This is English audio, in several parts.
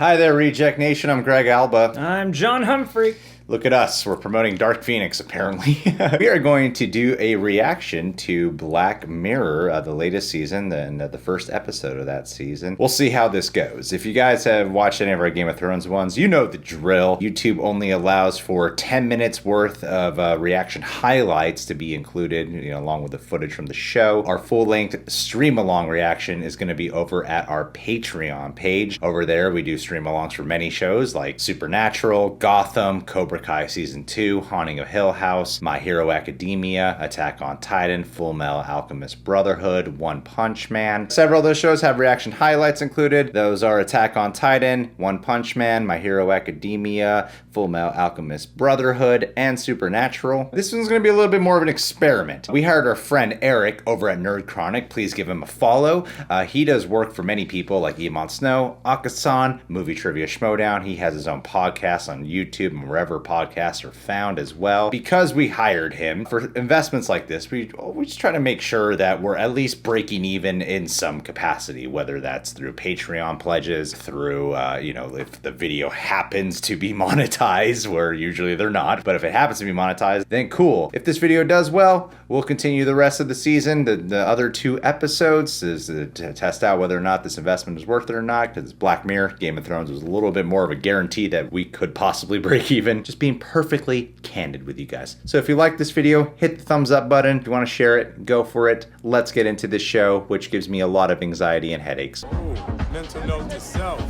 Hi there, Reject Nation. I'm Greg Alba. I'm John Humphrey. Look at us. We're promoting Dark Phoenix, apparently. We are going to do a reaction to Black Mirror, the latest season, and the first episode of that season. We'll see how this goes. If you guys have watched any of our Game of Thrones ones, you know the drill. YouTube only allows for 10 minutes worth of reaction highlights to be included, along with the footage from the show. Our full-length stream-along reaction is going to be over at our Patreon page. Over there, we do stream-alongs for many shows like Supernatural, Gotham, Cobra Kai Season 2, Haunting of Hill House, My Hero Academia, Attack on Titan, Full Metal Alchemist Brotherhood, One Punch Man. Several of those shows have reaction highlights included. Those are Attack on Titan, One Punch Man, My Hero Academia, Full Metal Alchemist Brotherhood, and Supernatural. This one's going to be a little bit more of an experiment. We hired our friend Eric over at Nerd Chronic. Please give him a follow. He does work for many people like Iman Snow, Akasan, Movie Trivia Schmodown. He has his own podcast on YouTube and wherever podcasts are found as well. Because we hired him for investments like this, we just try to make sure that we're at least breaking even in some capacity, whether that's through Patreon pledges, through, if the video happens to be monetized, where usually they're not, but if it happens to be monetized, then cool. If this video does well, we'll continue the rest of the season. The other 2 episodes is to test out whether or not this investment is worth it or not, because Black Mirror, Game of Thrones was a little bit more of a guarantee that we could possibly break even. Just being perfectly candid with you guys. So if you like this video, hit the thumbs up button. If you want to share it, go for it. Let's get into this show, which gives me a lot of anxiety and headaches. Ooh, mental note to self.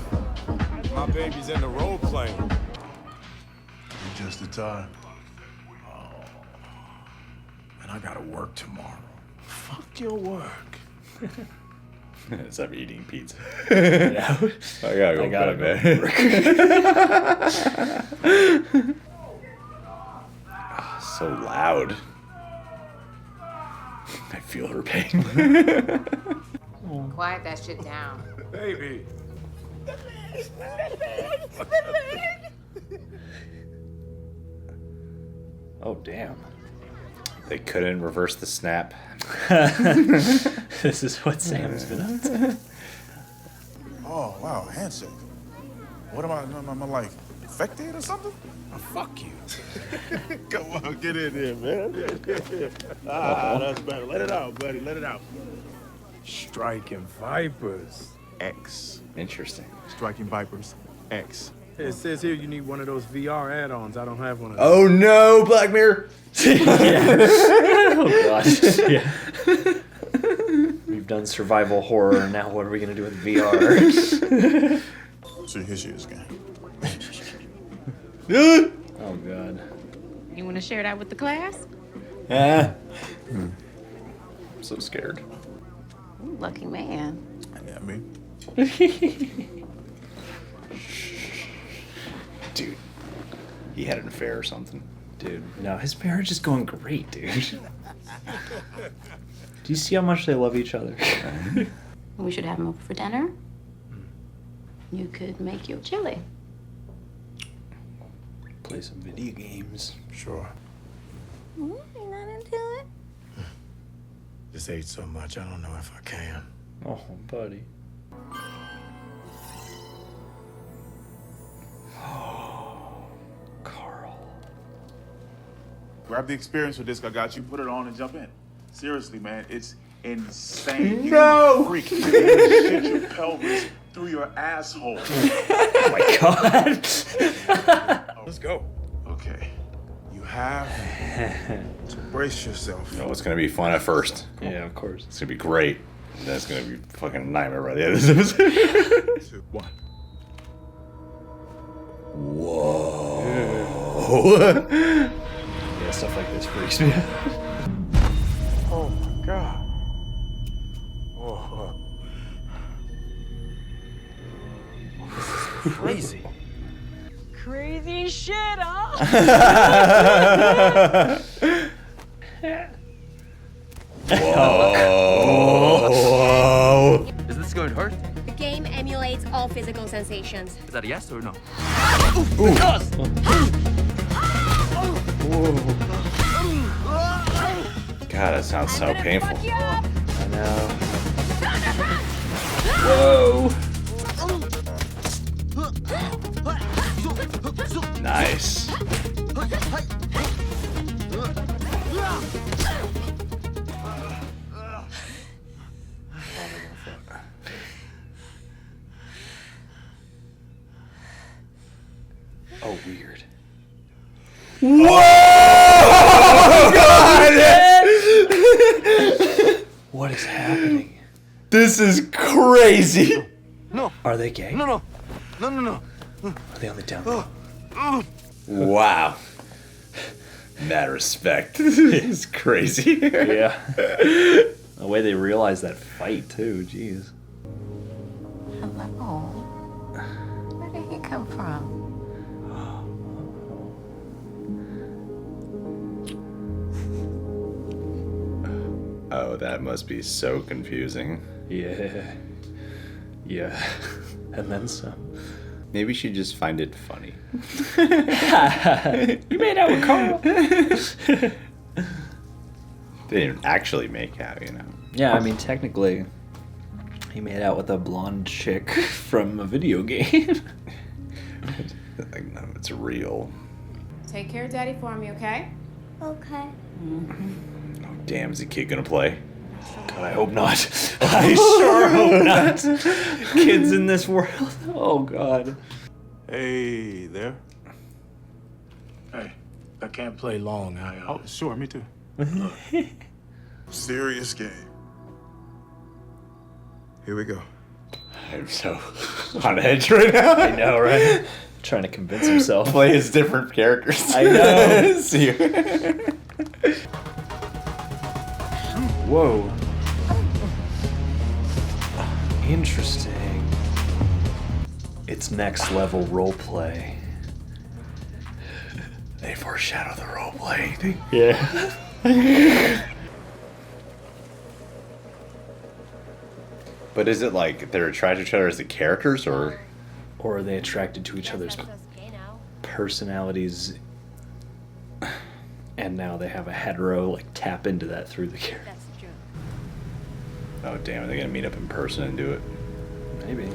My baby's in the role playing. Just the time. Oh. And I gotta work tomorrow. Fuck your work. Instead of eating pizza. Yeah. I gotta go to bed. So loud. I feel her pain. Quiet that shit down. Baby. Oh, damn. They couldn't reverse the snap. This is what Sam's been up to. Oh, wow, handshake. What am I like, infected or something? Oh, fuck you. Come on, get in here, man. That's better. Let it out, buddy, let it out. Striking Vipers X. Interesting. Striking Vipers X. It says here you need one of those VR add-ons. I don't have one of those. Oh no, Black Mirror! Oh gosh. Yeah. We've done survival horror, now what are we gonna do with VR? So here she is again. Oh god. You want to share that with the class? I'm so scared. Ooh, lucky man. Yeah, me. Dude, he had an affair or something. Dude, no, his marriage is going great, dude. Do you see how much they love each other? We should have him over for dinner. You could make your chili. Play some video games. Sure. You're not into it? Just ate so much, I don't know if I can. Oh, buddy. Carl. Grab the experience with this I got you, put it on and jump in. Seriously, man, it's insane. No! Freak. You're gonna shit your pelvis through your asshole. Oh my god. Let's go. Okay. You have to brace yourself. No, it's gonna be fun at first. Yeah, of course. It's gonna be great. And then it's gonna be fucking a nightmare by the end of this episode. 2, 1. Whoa. Yeah, stuff like this freaks me out. Oh my god. Oh. Crazy. Crazy shit, huh? Whoa. Is this going to hurt? The game emulates all physical sensations. Is that a yes or no? God, that sounds so painful. I know. Whoa! so weird. Whoa! God! What is happening? This is crazy. Are they gay? No. Are they on the down low? Wow. Mad respect. It's crazy. Yeah. The way they realize that fight, too. Jeez. Hello. Where did he come from? Oh, that must be so confusing. Yeah. Yeah. And then some. Maybe she'd just find it funny. You made out with Carl. They didn't actually make out, you know. Yeah, I mean, technically, he made out with a blonde chick from a video game. Like, none of it's real. Take care of Daddy for me, okay? Okay. Oh, damn, is the kid gonna play? God, I hope not. I sure hope not. Kids in this world. Oh, God. Hey there. Hey, I can't play long. Oh, sure, me too. Serious game. Here we go. I'm so on edge right now. I know, right? Trying to convince himself. Play as different characters. I know. See you. Whoa. Interesting. It's next level roleplay. They foreshadow the role playing thing. Yeah. But is it like they're attracted to each other as the characters, or? Or are they attracted to each other's personalities? And now they have a hetero, like, tap into that through the character. That's true. Oh damn, are they gonna meet up in person and do it? Maybe.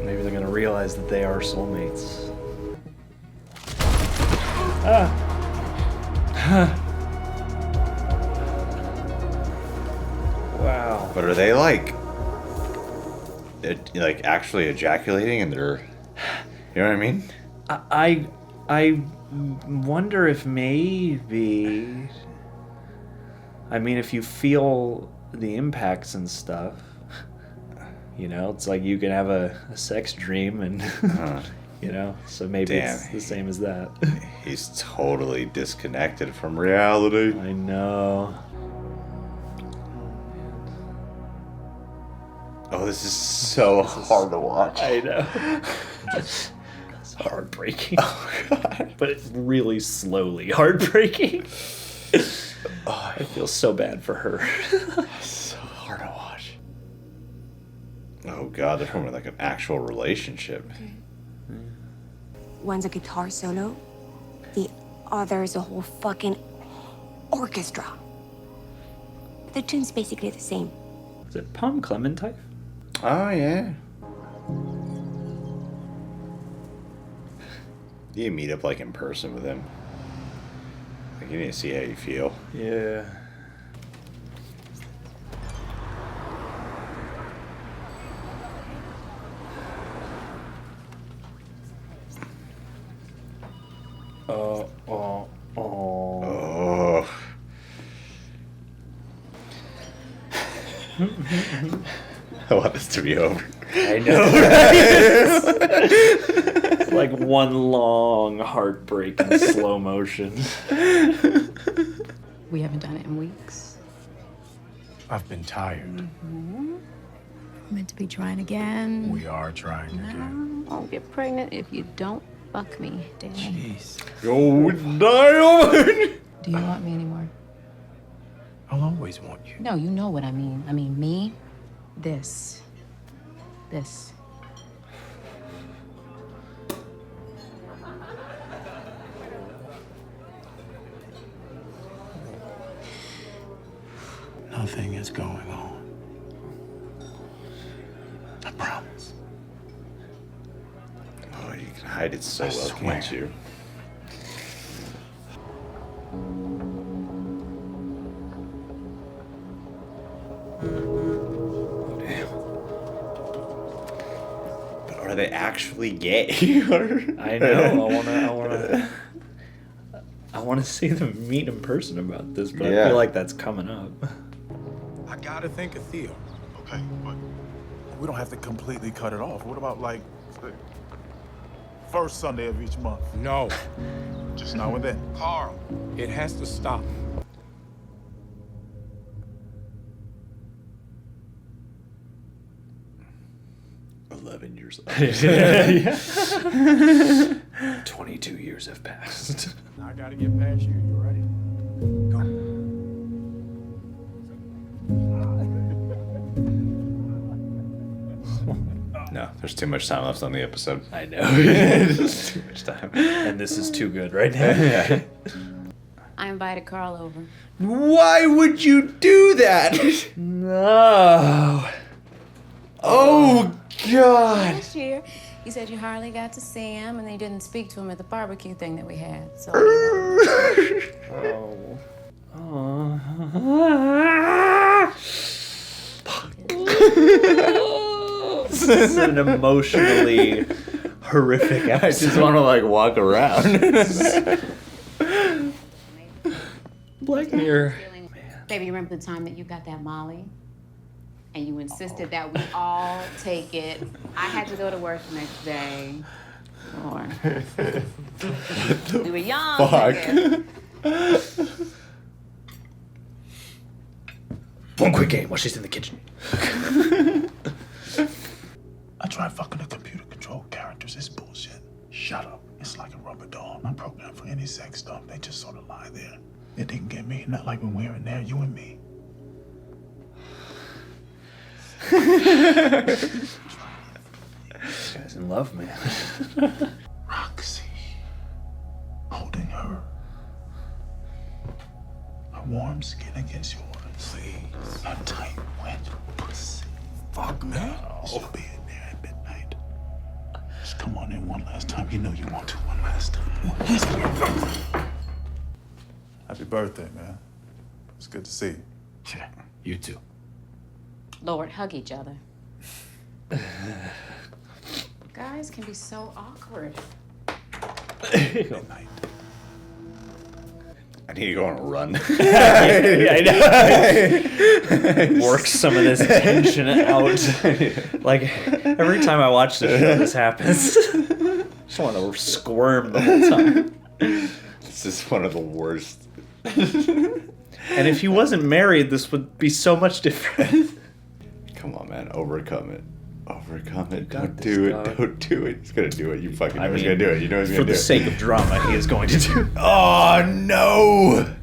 Maybe they're gonna realize that they are soulmates. Wow. But are they like actually ejaculating and they're, you know what I mean? I wonder if maybe, I mean, if you feel the impacts and stuff, you know, it's like you can have a sex dream and, you know, so maybe it's the same as that. He's totally disconnected from reality. I know. Oh, this is so hard to watch. I know. It's heartbreaking. Oh god. But it's really slowly heartbreaking. I feel so bad for her. So hard to watch. Oh god, they're forming like an actual relationship. One's a guitar solo, the other is a whole fucking orchestra. The tune's basically the same. Is it Palm Clementine? Oh yeah. You meet up like in person with him. Like you need to see how you feel. Yeah. Oh. I want this to be over. I know, right? Like one long heartbreak in slow motion. We haven't done it in weeks. I've been tired. Meant to be trying again. We are trying again. I'll get pregnant if you don't fuck me, Danny. Jeez. Yo, die. Do you want me anymore? I'll always want you. No, you know what I mean. I mean me, this. Nothing is going on. I promise. Oh, you can hide it so I well, swear. can't you? Are they actually gay? I know. I want to see them meet in person about this, but I Yeah. feel like that's coming up. I gotta think of Theo. Okay, but we don't have to completely cut it off. What about, like, the first Sunday of each month? No, Just now and then. Carl, it has to stop. Years. 22 years have passed. I gotta get past you. You ready? Go. No, there's too much time left on the episode. I know. It's too much time. And this is too good right now. I invited Carl over. Why would you do that? No. Oh, God. Last year, you said you hardly got to see him, and then you didn't speak to him at the barbecue thing that we had. So. This is an emotionally horrific I just episode. want to, like, walk around. Black Mirror. Baby, you remember the time that you got that Molly? And you insisted that we all take it. I had to go to work the next day. Or we were young. I guess. One quick game while she's in the kitchen. I tried fucking the computer control characters. It's bullshit. Shut up. It's like a rubber doll. I'm not programmed for any sex stuff. They just sort of lie there. It didn't get me. Not like when we're in there, you and me. This guy's in love, man. Roxy. Holding her. Her warm skin against yours. Please. Her tight, wet pussy. Fuck, man. She'll be in there at midnight. Just come on in one last time. You know you want to one last time. Happy birthday, man. It's good to see you. Yeah, you too. Lord, hug each other. Guys can be so awkward. Midnight. I need to go on a run. I know. Work some of this tension out. Like, every time I watch this show, this happens. Just want to squirm the whole time. This is one of the worst. And if he wasn't married, this would be so much different. Come on, man. Overcome it. Overcome it. got Don't this, do it. dog. Don't do it. He's going to do it. You fucking know I he's mean, going to do it. You know he's For going to do the it. sake of drama, he is going to do it. Oh, no.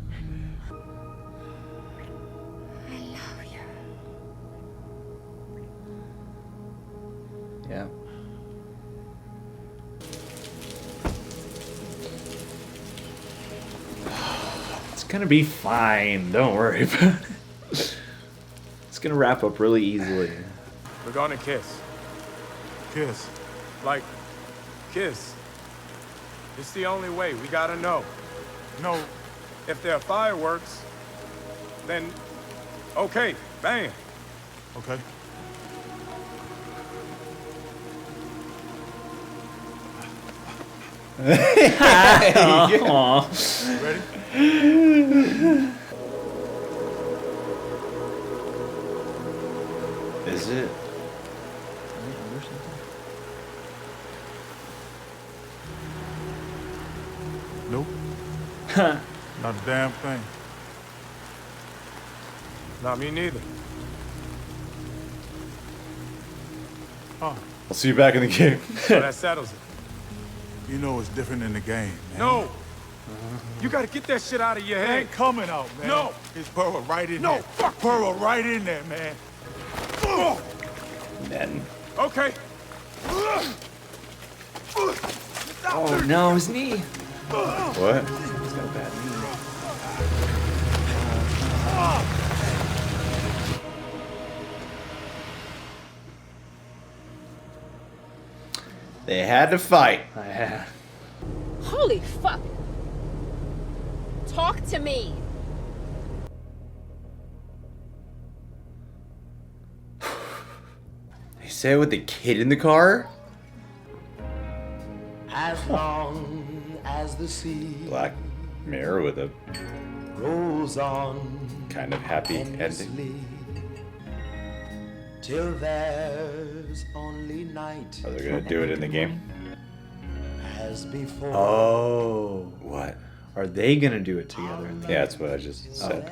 Yeah. It's gonna be fine. Don't worry about it. It's gonna wrap up really easily. We're gonna kiss. Kiss. Like, kiss. It's the only way. We gotta know. No. If there are fireworks, then okay, bam. Okay. Aw. Ready? Is it? Nope. Not a damn thing. Not me neither. Oh, I'll see you back in the game. So that settles it. you know it's different in the game, man. No. You gotta get that shit out of your It head. ain't coming out, man. No. It's burrow right in No, there. fuck you. Burrow right in there, man. Men. Okay. Oh no, his knee. What? He's got a bad knee. They had to fight. Holy fuck! Talk to me! They say it with the kid in the car? as long as the sea Black Mirror with a rolls on kind of happy ending. endlessly, till there's only night Are they gonna do it in the game? as before. Oh. What? Are they going to do it together? Yeah, that's what I just said.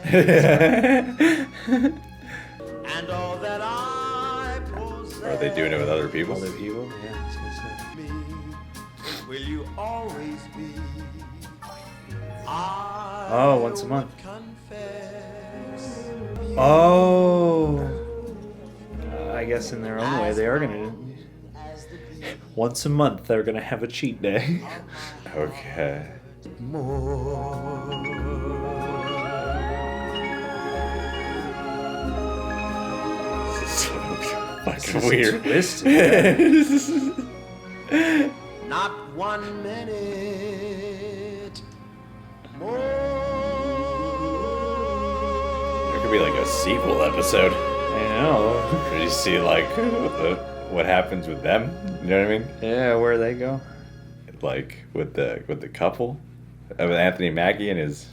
And all that I possess, Are they doing it with other people? Other people? Yeah, I was gonna say. me, will you always be? Oh, once a month. Confess, Oh. I guess in their own way they are going to. Once a month they're going to have a cheat day. Okay. Fucking weird. Twist. not 1 minute more. There could be like a sequel episode. I know. Where you see like what happens with them. You know what I mean? Yeah, where they go. Like with the couple, with Anthony Mackie and his.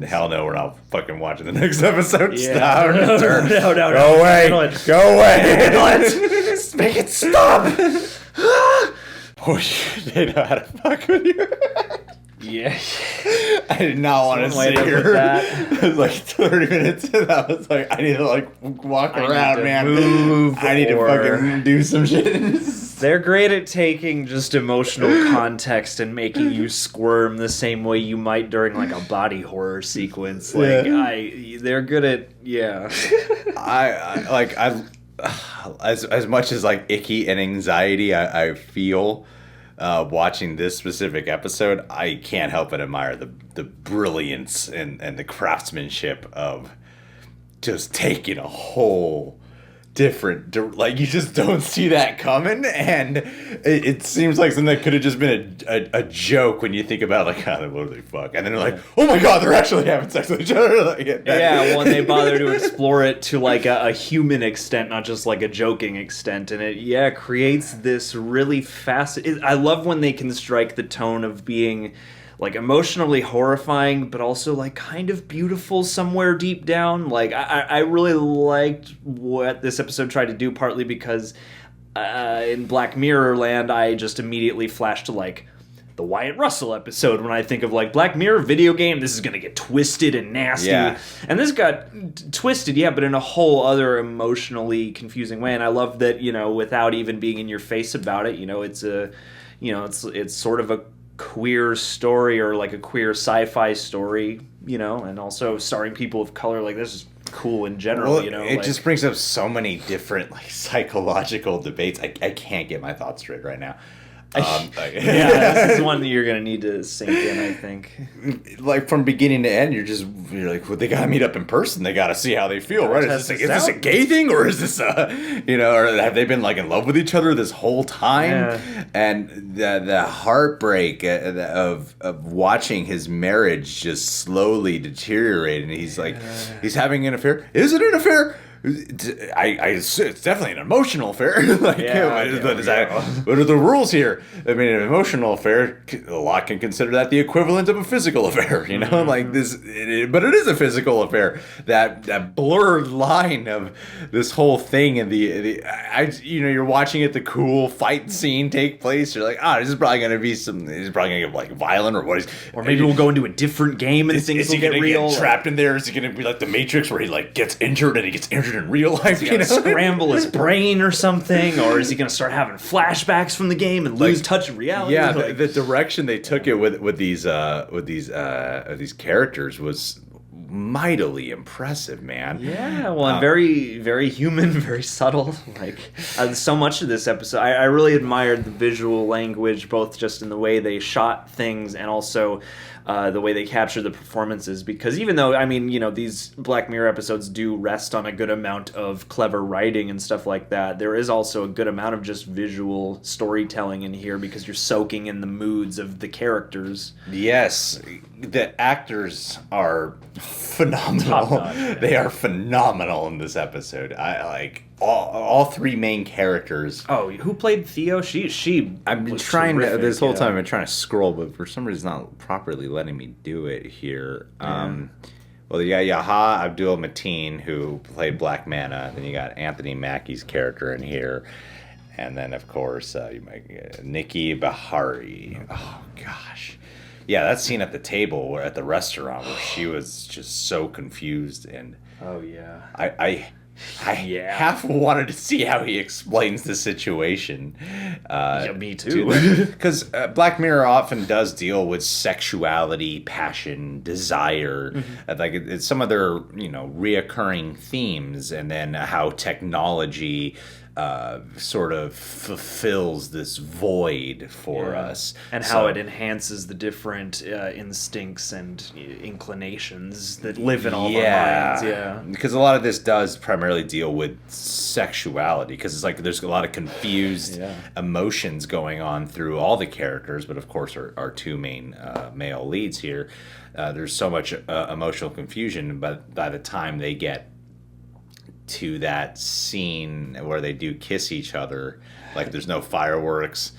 Hell no, we're not fucking watching the next episode. Yeah. Stop. No. Go away. Go away. Let's make it stop. Oh shit, they know how to fuck with you. Yeah. I did not want to One way sit to put here. that. It was like 30 minutes in. I was like, I need to like walk around, man. Move I need to or- fucking do some shit. They're great at taking just emotional context and making you squirm the same way you might during like a body horror sequence. Like they're good at As much as like icky and anxiety I feel watching this specific episode, I can't help but admire the brilliance and the craftsmanship of just taking a whole different, like you just don't see that coming, and it seems like something that could have just been a joke when you think about like, how what do they fuck, and then they're like, oh my god, they're actually having sex with each other. Like, when they bother to explore it to like a human extent, not just like a joking extent, and it creates this really I love when they can strike the tone of being like emotionally horrifying, but also like kind of beautiful somewhere deep down. Like I really liked what this episode tried to do, partly because in Black Mirror land, I just immediately flashed to like the Wyatt Russell episode when I think of like Black Mirror video game. This is gonna get twisted and nasty, and this got twisted, but in a whole other emotionally confusing way. And I love that, without even being in your face about it, it's it's sort of a queer story, or like a queer sci-fi story, and also starring people of color. Like, this is cool in general. It just brings up so many different like psychological debates. I can't get my thoughts straight right now. This is one that you're gonna need to sink in, I think. Like from beginning to end, you're like, well, they gotta meet up in person. They gotta see how they feel, right? Is this a gay thing, or is this or have they been like in love with each other this whole time? Yeah. And the heartbreak of watching his marriage just slowly deteriorate, and he's like, he's having an affair. Is it an affair? It's definitely an emotional affair. What are the rules here? I mean, an emotional affair, a lot can consider that the equivalent of a physical affair. Like this, but it is a physical affair. That blurred line of this whole thing, and you're watching it, the cool fight scene take place. You're like, this is probably gonna be This is probably gonna get like violent, or what is? Or maybe we'll go into a different game and things will get real. Get trapped in there? Is it gonna be like the Matrix, where he like gets injured and he gets injured in real life? Is he gonna scramble his brain or something, or is he gonna start having flashbacks from the game and lose touch of reality? Yeah, the direction they took it with these characters was mightily impressive, man. Yeah, well, and very, very human, very subtle. Like, so much of this episode, I really admired the visual language, both just in the way they shot things and also the way they capture the performances, because even though, I mean, you know, these Black Mirror episodes do rest on a good amount of clever writing and stuff like that, there is also a good amount of just visual storytelling in here because you're soaking in the moods of the characters. Yes, the actors are phenomenal. Top-notch, yeah. They are phenomenal in this episode. I like all three main characters. Oh, who played Theo? She. I've been was trying terrific, to this whole yeah. time. I've been trying to scroll, but for some reason, it's not properly letting me do it here. Well, you got Yahya Abdul-Mateen, who played Black Mana. Then you got Anthony Mackie's character in here. And then, of course, you might get Nikki Bahari. Oh, gosh. Yeah, that scene at the table at the restaurant where she was just so confused. And Oh, yeah. I half wanted to see how he explains the situation. Yeah, me too. Because Black Mirror often does deal with sexuality, passion, desire. Like it's some of their, you know, reoccurring themes, and then how technology sort of fulfills this void for us, and how it enhances the different instincts and inclinations that live in all of our minds. Yeah, because a lot of this does primarily deal with sexuality, because it's like there's a lot of confused emotions going on through all the characters, but of course our two main male leads here, there's so much emotional confusion, but by the time they get to that scene where they do kiss each other, like there's no fireworks.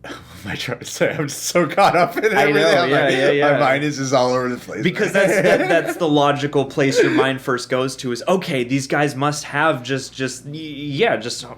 What am I trying to say? I'm just so caught up in everything. I know, My mind is just all over the place. Because that's the logical place your mind first goes to is, okay, these guys must have just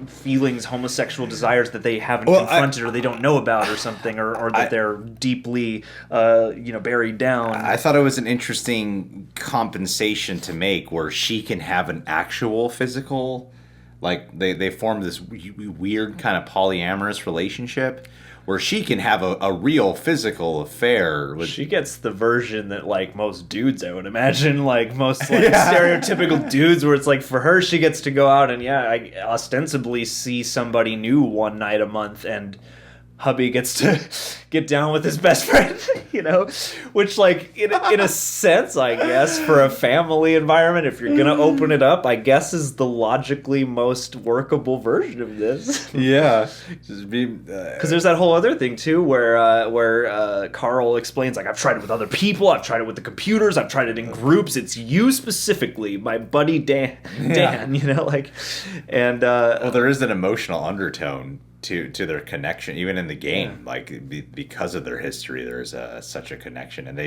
feelings, homosexual desires that they haven't confronted or they don't know about or something, or that they're deeply buried down. I thought it was an interesting compensation to make where she can have an actual physical, like they form this weird kind of polyamorous relationship where she can have a real physical affair. She gets the version that, like, most dudes, I would imagine, like most stereotypical dudes, where it's like, for her, she gets to go out and ostensibly see somebody new one night a month, and hubby gets to get down with his best friend, you know, which, like, in a sense, I guess, for a family environment, if you're gonna open it up, I guess is the logically most workable version of this. Yeah, because there's that whole other thing too, where Carl explains, like, I've tried it with other people, I've tried it with the computers, I've tried it in groups. It's you specifically, my buddy Dan, you know, like, and well, there is an emotional undertone to their connection, even in the game, like because of their history, there's such a connection. And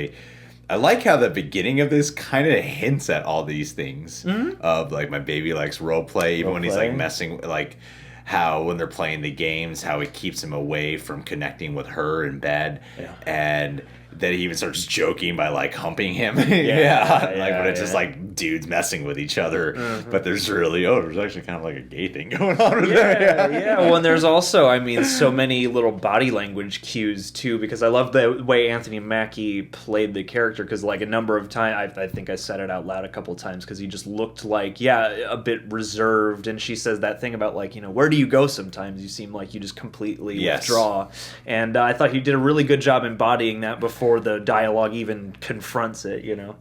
I like how the beginning of this kind of hints at all these things of, like, my baby likes role play, even when he's like messing, like how when they're playing the games, how it keeps him away from connecting with her in bed, and that he even starts joking by, like, humping him. When it's just like dudes messing with each other, but there's actually kind of like a gay thing going on with them. Well, and there's also, I mean, so many little body language cues too, because I love the way Anthony Mackie played the character, because, like, a number of times, I think I said it out loud a couple times, because he just looked like, a bit reserved, and she says that thing about, like, you know, where do you go sometimes? You seem like you just completely withdraw, and I thought he did a really good job embodying that before the dialogue even confronts it, you know.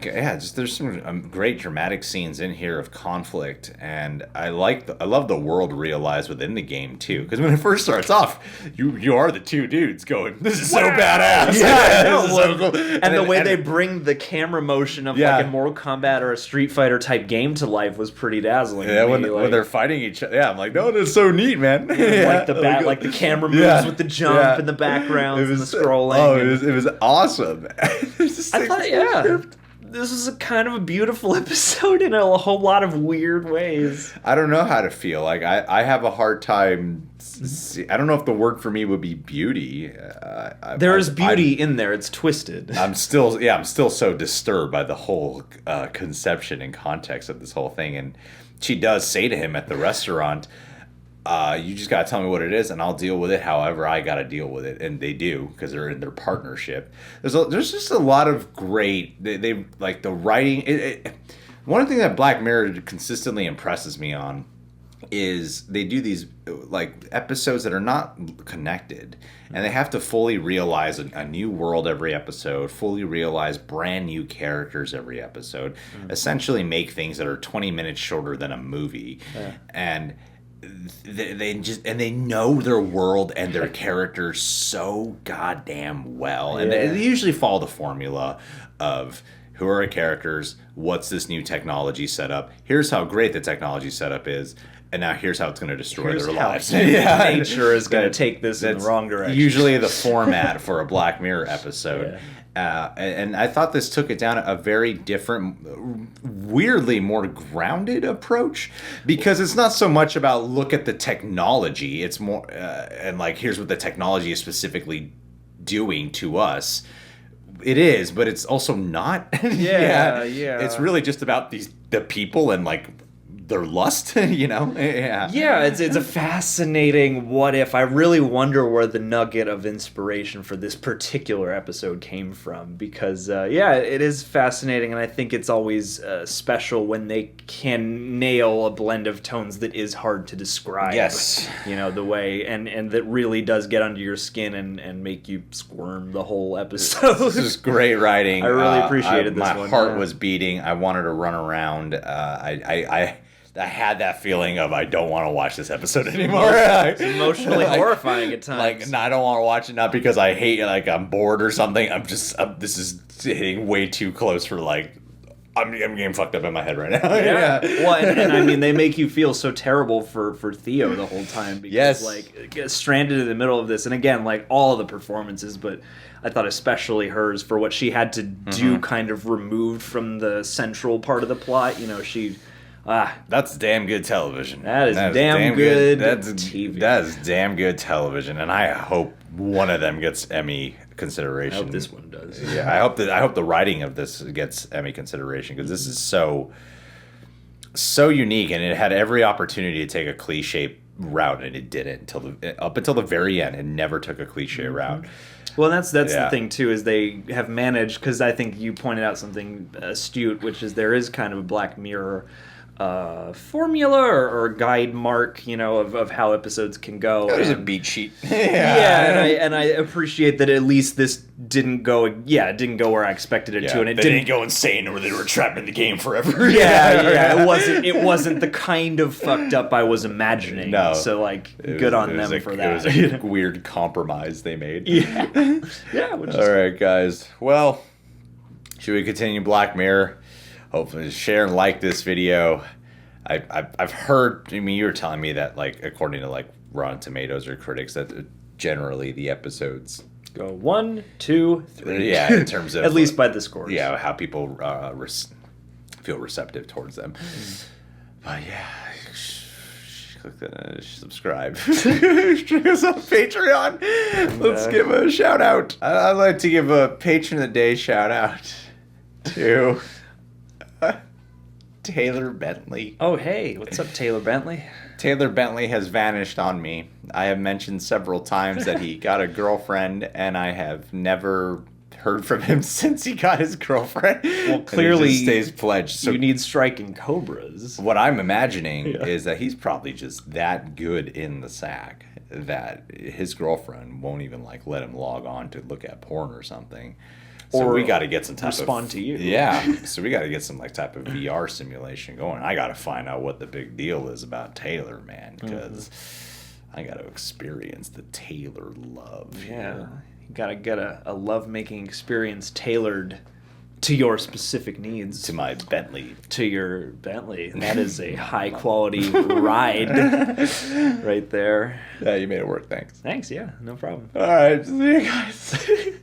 There's some great dramatic scenes in here of conflict, and I love the world realized within the game too. Because when it first starts off, you are the two dudes going, "This is so badass!" This is so cool. And the way they bring the camera motion of like a Mortal Kombat or a Street Fighter type game to life was pretty dazzling. Yeah, when they're fighting each other, I'm like, "No, that's so neat, man!" Like the camera moves with the jump and the backgrounds and the scrolling. Oh, it was awesome. I thought, this was a kind of a beautiful episode in a whole lot of weird ways. I don't know how to feel. Like, I have a hard time. I don't know if the word for me would be beauty. There is beauty in there. It's twisted. I'm still so disturbed by the whole conception and context of this whole thing. And she does say to him at the restaurant, you just got to tell me what it is, and I'll deal with it however I got to deal with it. And they do, because they're in their partnership. There's just a lot of great... They like the writing... One thing that Black Mirror consistently impresses me on is they do these like episodes that are not connected, and they have to fully realize a new world every episode, fully realize brand new characters every episode, essentially make things that are 20 minutes shorter than a movie. And they know their world and their characters so goddamn well, and they usually follow the formula of who are our characters, what's this new technology setup, here's how great the technology setup is, and now here's how it's going to destroy their lives. Nature is going to take this in the wrong direction. Usually the format for a Black Mirror episode. And I thought this took it down a very different, weirdly more grounded approach, because it's not so much about look at the technology. It's more, and like, here's what the technology is specifically doing to us. It is, but it's also not. Yeah. It's really just about the people and like their lust, you know? Yeah, it's a fascinating what if. I really wonder where the nugget of inspiration for this particular episode came from, because it is fascinating, and I think it's always special when they can nail a blend of tones that is hard to describe. Yes. You know, the way, and that really does get under your skin and make you squirm the whole episode. This is great writing. I really appreciated this my one. My heart was beating. I wanted to run around. I had that feeling of I don't want to watch this episode anymore. It's emotionally horrifying at times. Like, no, I don't want to watch it, not because I hate it, like I'm bored or something. This is hitting way too close for like, I'm getting fucked up in my head right now. Yeah. Well, and I mean, they make you feel so terrible for Theo the whole time. Because, like, stranded in the middle of this. And again, like, all of the performances, but I thought especially hers for what she had to do kind of removed from the central part of the plot. You know, that's damn good television. That is damn good TV. That is damn good television, and I hope one of them gets Emmy consideration. I hope this one does. Yeah, I hope the writing of this gets Emmy consideration, because this is so unique, and it had every opportunity to take a cliche route, and it didn't up until the very end. It never took a cliche route. Well, that's the thing too, is they have managed, because I think you pointed out something astute, which is there is kind of a Black Mirror formula or guide mark, you know, of how episodes can go. There's a beat sheet. And I appreciate that at least this didn't go where I expected it to, and it didn't go insane where they were trapped in the game forever. It wasn't the kind of fucked up I was imagining. No, so like, good on them for that. It was a weird compromise they made. Which is all right, guys. Well, should we continue Black Mirror? Hopefully share and like this video. I've heard, I mean, you were telling me that, like, according to like Rotten Tomatoes or critics, that generally the episodes go 1, 2, 3. Yeah, in terms of at least by the scores. Yeah, how people feel receptive towards them. But yeah, click the subscribe. Check us out on Patreon. Let's give a shout out. I'd like to give a Patron of the Day shout out to Taylor Bentley. Oh, hey, what's up, Taylor Bentley? Taylor Bentley has vanished on me. I have mentioned several times that he got a girlfriend, and I have never heard from him since he got his girlfriend. Well, clearly he stays pledged. So you need striking cobras. What I'm imagining is that he's probably just that good in the sack that his girlfriend won't even like let him log on to look at porn or something. So we got to get some type respond to you. Yeah. So we got to get some like type of VR simulation going. I got to find out what the big deal is about Taylor, man, because I got to experience the Taylor love. Yeah. You got to get a love-making experience tailored to your specific needs. To my Bentley. To your Bentley. That is a high-quality ride right there. Yeah, you made it work. Thanks. Thanks, yeah. No problem. All right. See you guys.